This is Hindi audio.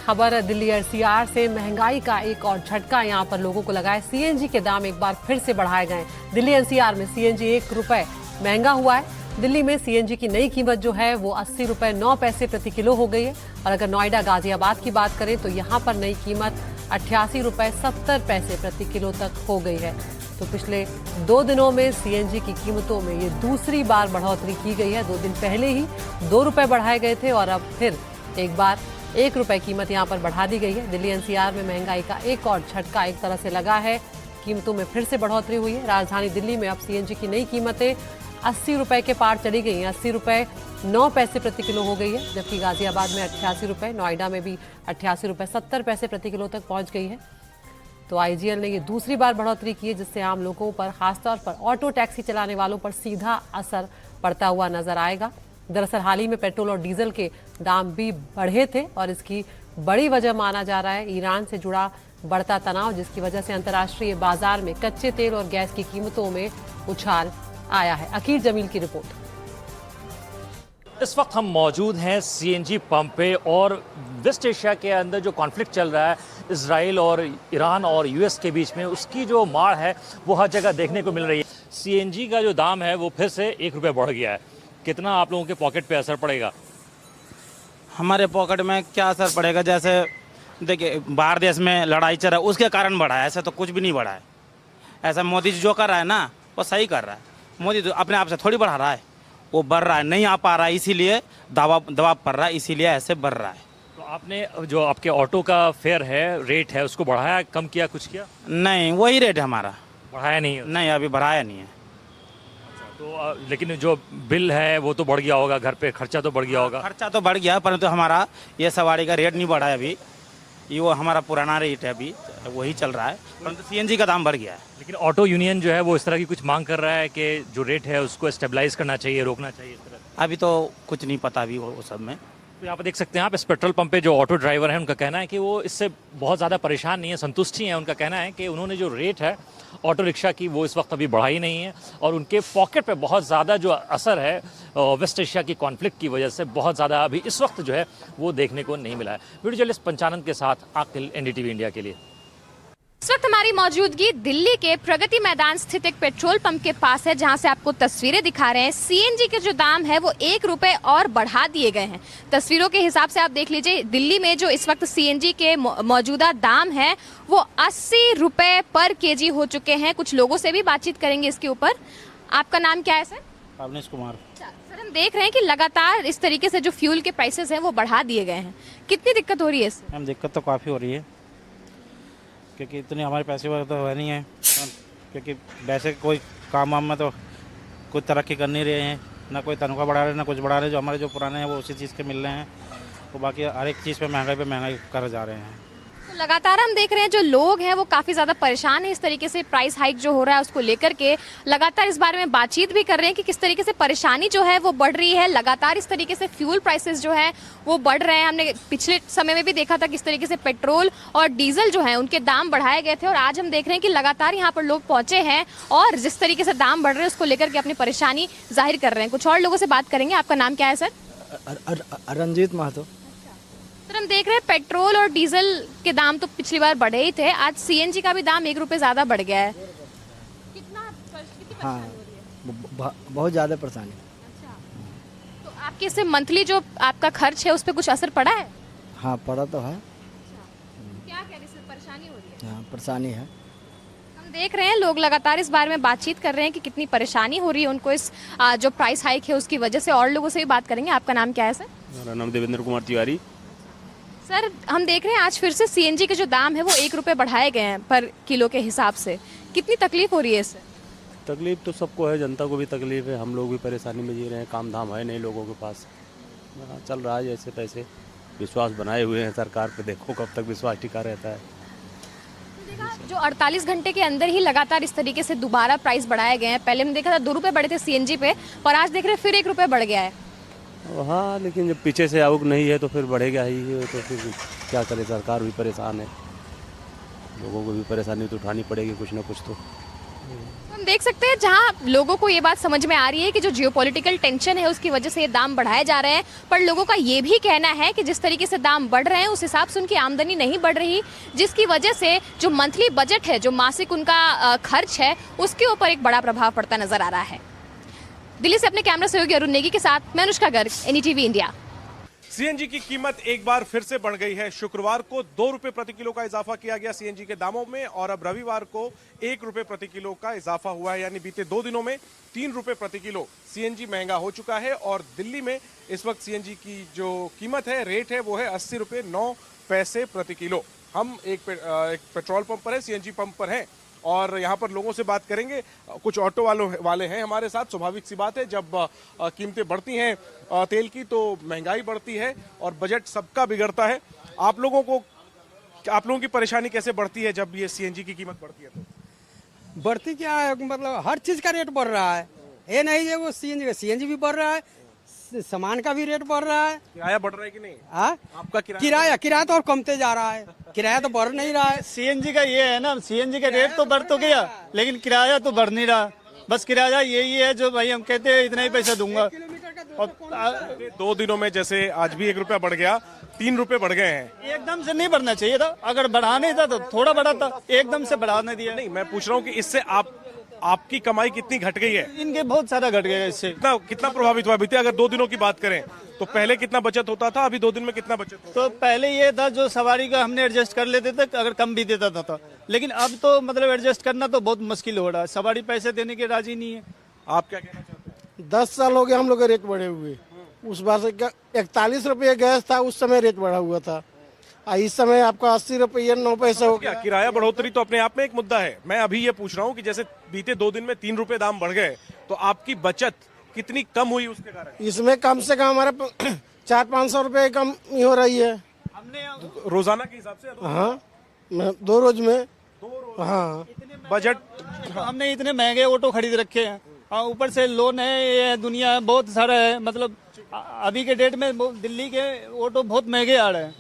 खबर दिल्ली एनसीआर से। महंगाई का एक और झटका यहां पर लोगों को लगा है। सीएनजी के दाम एक बार फिर से बढ़ाए गए। दिल्ली एनसीआर में सीएनजी 1 रुपए महंगा हुआ है। दिल्ली में सीएनजी की नई कीमत जो है वो 80 रुपए 9 पैसे प्रति किलो हो गई है। और अगर नोएडा गाजियाबाद की बात करें तो यहाँ पर नई कीमत 88 रुपए 70 पैसे प्रति किलो तक हो गई है। तो पिछले 2 दिनों में सीएनजी की कीमतों में ये दूसरी बार बढ़ोतरी की गई है। 2 दिन पहले ही 2 रुपए बढ़ाए गए थे और अब फिर एक बार 1 रुपए कीमत यहाँ पर बढ़ा दी गई है। दिल्ली एनसीआर में महंगाई का एक और झटका एक तरह से लगा है। कीमतों में फिर से बढ़ोतरी हुई है। राजधानी दिल्ली में अब सीएनजी की नई कीमतें 80 रुपए के पार चली गई हैं। 80 रुपए 9 पैसे प्रति किलो हो गई है, जबकि गाजियाबाद में 88 रुपए, नोएडा में भी 88 रुपए 70 पैसे प्रति किलो तक पहुंच गई है। तो आईजीएल ने ये दूसरी बार बढ़ोतरी की है, जिससे आम लोगों पर, खासतौर पर ऑटो टैक्सी चलाने वालों पर सीधा असर पड़ता हुआ नजर आएगा। दरअसल हाल ही में पेट्रोल और डीजल के दाम भी बढ़े थे और इसकी बड़ी वजह माना जा रहा है ईरान से जुड़ा बढ़ता तनाव, जिसकी वजह से अंतर्राष्ट्रीय बाजार में कच्चे तेल और गैस की कीमतों में उछाल आया है। अकीर जमील की रिपोर्ट। इस वक्त हम मौजूद हैं सीएनजी पंप पे और वेस्ट एशिया के अंदर जो कॉन्फ्लिक्ट चल रहा है इजराइल और ईरान और यूएस के बीच में, उसकी जो मार है वो हर जगह देखने को मिल रही है। सीएनजी का जो दाम है वो फिर से 1 रुपये बढ़ गया है। कितना आप लोगों के पॉकेट पे असर पड़ेगा? हमारे पॉकेट में क्या असर पड़ेगा? जैसे देखिए, बाहर देश में लड़ाई चल रहा है, उसके कारण बढ़ा है, ऐसा तो कुछ भी नहीं बढ़ा है। ऐसा मोदी जी जो कर रहा है ना, वो सही कर रहा है। मोदी तो अपने आप से थोड़ी बढ़ा रहा है, वो बढ़ रहा है, नहीं आ पा रहा है, इसीलिए दबाव पड़ रहा है, इसीलिए ऐसे बढ़ रहा है। तो आपने जो आपके ऑटो का फेयर है, रेट है, उसको बढ़ाया, कम किया, कुछ किया? नहीं, वही रेट है हमारा। बढ़ाया नहीं है? नहीं, अभी बढ़ाया नहीं है। तो लेकिन जो बिल है वो तो बढ़ गया होगा, घर पे खर्चा तो बढ़ गया होगा। खर्चा तो बढ़ गया, परंतु हमारा ये सवारी का रेट नहीं बढ़ा है अभी। ये वो हमारा पुराना रेट है, अभी वही चल रहा है, परंतु सीएनजी का दाम बढ़ गया है। लेकिन ऑटो यूनियन जो है वो इस तरह की कुछ मांग कर रहा है कि जो रेट है उसको स्टेबलाइज करना चाहिए, रोकना चाहिए, इस तरह। अभी तो कुछ नहीं पता अभी वो सब में। तो यहाँ पर देख सकते हैं आप, इस पेट्रोल पंप पे जो ऑटो ड्राइवर हैं उनका कहना है कि वो इससे बहुत ज़्यादा परेशान नहीं है, संतुष्ट ही हैं। उनका कहना है कि उन्होंने जो रेट है ऑटो रिक्शा की वो इस वक्त अभी बढ़ाई नहीं है और उनके पॉकेट पे बहुत ज़्यादा जो असर है वेस्ट एशिया की कॉन्फ्लिक्ट की वजह से बहुत ज़्यादा अभी इस वक्त जो है वो देखने को नहीं मिला है। वीडियो जर्नलिस्ट पंचानंद के साथ आकिल, एनडीटीवी इंडिया के लिए। इस वक्त हमारी मौजूदगी दिल्ली के प्रगति मैदान स्थित एक पेट्रोल पंप के पास है, जहां से आपको तस्वीरें दिखा रहे हैं। सीएनजी के जो दाम है वो 1 रुपए और बढ़ा दिए गए हैं। तस्वीरों के हिसाब से आप देख लीजिए, दिल्ली में जो इस वक्त सीएनजी के मौजूदा दाम है वो 80 रुपए पर केजी हो चुके हैं। कुछ लोगों से भी बातचीत करेंगे इसके ऊपर। आपका नाम क्या है सर? अवनीश कुमार। सर, हम देख रहे हैं कि लगातार इस तरीके से जो फ्यूल के प्राइसेस हैं वो बढ़ा दिए गए हैं। कितनी दिक्कत हो रही है इससे? मैम, दिक्कत तो काफ़ी हो रही है, क्योंकि इतने हमारे पैसे वगैरह तो है नहीं है, क्योंकि वैसे कोई काम वाम में तो कोई तरक्की कर नहीं रहे हैं, ना कोई तनख्वाह बढ़ा रहे, ना कुछ बढ़ा रहे। जो हमारे जो पुराने हैं वो उसी चीज़ के मिल रहे हैं, तो बाकी हर एक चीज़ पे महंगाई कर जा रहे हैं। तो लगातार हम देख रहे हैं जो लोग हैं वो काफ़ी ज़्यादा परेशान है इस तरीके से प्राइस हाइक जो हो रहा है उसको लेकर के। लगातार इस बारे में बातचीत भी कर रहे हैं कि किस तरीके से परेशानी जो है वो बढ़ रही है। लगातार इस तरीके से फ्यूल प्राइसेस जो है वो बढ़ रहे हैं। हमने पिछले समय में भी देखा था किस तरीके से पेट्रोल और डीजल जो है उनके दाम बढ़ाए गए थे, और आज हम देख रहे हैं कि लगातार यहाँ पर लोग पहुंचे हैं और जिस तरीके से दाम बढ़ रहे हैं उसको लेकर के अपनी परेशानी जाहिर कर रहे हैं। कुछ और लोगों से बात करेंगे। आपका नाम क्या है सर? रंजीत महतो। सर, हम देख रहे हैं पेट्रोल और डीजल के दाम तो पिछली बार बढ़े ही थे, आज सीएनजी का भी दाम 1 रुपए ज़्यादा बढ़ गया है। कितनी हाँ, परेशानी हो रही है? बहुत ज़्यादा परेशानी। अच्छा, तो आपके इससे मंथली जो आपका खर्च है उस पर कुछ असर पड़ा है? हाँ, पड़ा तो है। क्या कह रहे हैं, परेशानी हो रही है? हाँ, परेशानी है। हम देख रहे हैं लोग लगातार इस बारे में बातचीत कर रहे हैं कि कितनी परेशानी हो रही है उनको इस जो प्राइस हाइक है उसकी वजह से। और लोगों से भी बात करेंगे। आपका नाम क्या है सर? मेरा नाम देवेंद्र कुमार तिवारी। सर, हम देख रहे हैं आज फिर से सीएनजी के जो दाम है वो 1 रुपए बढ़ाए गए हैं पर किलो के हिसाब से। कितनी तकलीफ हो रही है इससे? तकलीफ तो सबको है, जनता को भी तकलीफ है, हम लोग भी परेशानी में जी रहे हैं। काम धाम है नहीं लोगों के पास, चल रहा है जैसे तैसे। विश्वास बनाए हुए हैं सरकार पे, देखो कब तक विश्वास टिका रहता है। जो 48 घंटे के अंदर ही लगातार इस तरीके से दोबारा प्राइस बढ़ाए गए हैं। पहले हमने देखा था 2 रुपए बढ़े थे सीएनजी पे, और आज देख रहे हैं फिर 1 रुपए बढ़ गया है। हाँ, लेकिन जब पीछे से आवक नहीं है तो फिर बढ़ेगा ही, तो फिर क्या करे, सरकार भी परेशान है, लोगों को भी परेशानी तो उठानी पड़ेगी कुछ ना कुछ तो। हम देख सकते हैं जहां लोगों को ये बात समझ में आ रही है कि जो जियोपॉलिटिकल टेंशन है उसकी वजह से ये दाम बढ़ाए जा रहे हैं, पर लोगों का ये भी कहना है कि जिस तरीके से दाम बढ़ रहे हैं उस हिसाब से उनकी आमदनी नहीं बढ़ रही, जिसकी वजह से जो मंथली बजट है, जो मासिक उनका खर्च है, उसके ऊपर एक बड़ा प्रभाव पड़ता नजर आ रहा है। दिल्ली से अपने कैमरा सहयोगी अरुण नेगी के साथ मैं Anushka Garg, NDTV India. CNG की कीमत एक बार फिर से बढ़ गई है। शुक्रवार को 2 रुपए प्रति किलो का इजाफा किया गया सीएनजी के दामों में और अब रविवार को 1 रुपए प्रति किलो का इजाफा हुआ है, यानी बीते 2 दिनों में 3 रुपए प्रति किलो सीएनजी महंगा हो चुका है। और दिल्ली में इस वक्त सीएनजी की जो कीमत है, रेट है, वो है 80 रुपए 9 पैसे प्रति किलो। हम एक पेट्रोल पंप पर है, सीएनजी पंप पर है और यहाँ पर लोगों से बात करेंगे। कुछ ऑटो वाले हैं हमारे साथ। स्वाभाविक सी बात है, जब कीमतें बढ़ती हैं तेल की तो महंगाई बढ़ती है और बजट सबका बिगड़ता है। आप लोगों की परेशानी कैसे बढ़ती है जब ये सीएनजी की कीमत बढ़ती है? तो बढ़ती क्या है, मतलब हर चीज का रेट बढ़ रहा है। ये नहीं है वो सीएनजी भी बढ़ रहा है, सामान का भी रेट बढ़ रहा है। किराया बढ़ रहा है कि नहीं? हाँ, आपका किराया तो और कमते जा रहा है, किराया तो बढ़ नहीं रहा है। सीएनजी का ये है ना, सीएनजी का रेट तो बढ़ तो गया लेकिन किराया तो बढ़ नहीं रहा। बस किराया यही है जो भाई हम कहते हैं इतना ही पैसा दूंगा। और 2 दिनों में जैसे आज भी 1 रुपया बढ़ गया, 3 रुपए बढ़ गए हैं। एकदम से नहीं बढ़ना चाहिए था, अगर बढ़ाने था तो थोड़ा बढ़ा था, एकदम से बढ़ाने दिया। नहीं, मैं पूछ रहा हूँ कि इससे आपकी कमाई कितनी घट गई है? इनके बहुत सारा घट गया इससे। कितना प्रभावित हुआ? बीते अगर 2 दिनों की बात करें तो पहले कितना बचत होता था, अभी 2 दिन में कितना बचत होता? तो पहले ये था जो सवारी का हमने एडजस्ट कर लेते थे, अगर कम भी देता था लेकिन अब तो मतलब एडजस्ट करना तो बहुत मुश्किल हो रहा है। सवारी पैसे देने के राजी नहीं है। आप क्या कहना चाहते हैं? 10 साल हो गए हम लोग के रेट बढ़े हुए। उस बार से 41 रुपये गैस था, उस समय रेट बढ़ा हुआ था। इस समय आपका 80 रुपये 9 पैसे हो गया। किराया बढ़ोतरी तो अपने आप में एक मुद्दा है। मैं अभी ये पूछ रहा हूँ कि जैसे बीते 2 दिन में 3 रुपए दाम बढ़ गए तो आपकी बचत कितनी कम हुई उसके कारण? इसमें कम से कम हमारे 400-500 रुपये कम ही हो रही है हमने रोजाना के हिसाब से? हाँ, 2 रोज में। हाँ, बजट हमने इतने महंगे ऑटो खरीद रखे हैं, ऊपर से लोन है, ये दुनिया बहुत सारा है। मतलब अभी के डेट में दिल्ली के ऑटो बहुत महंगे आ रहे हैं।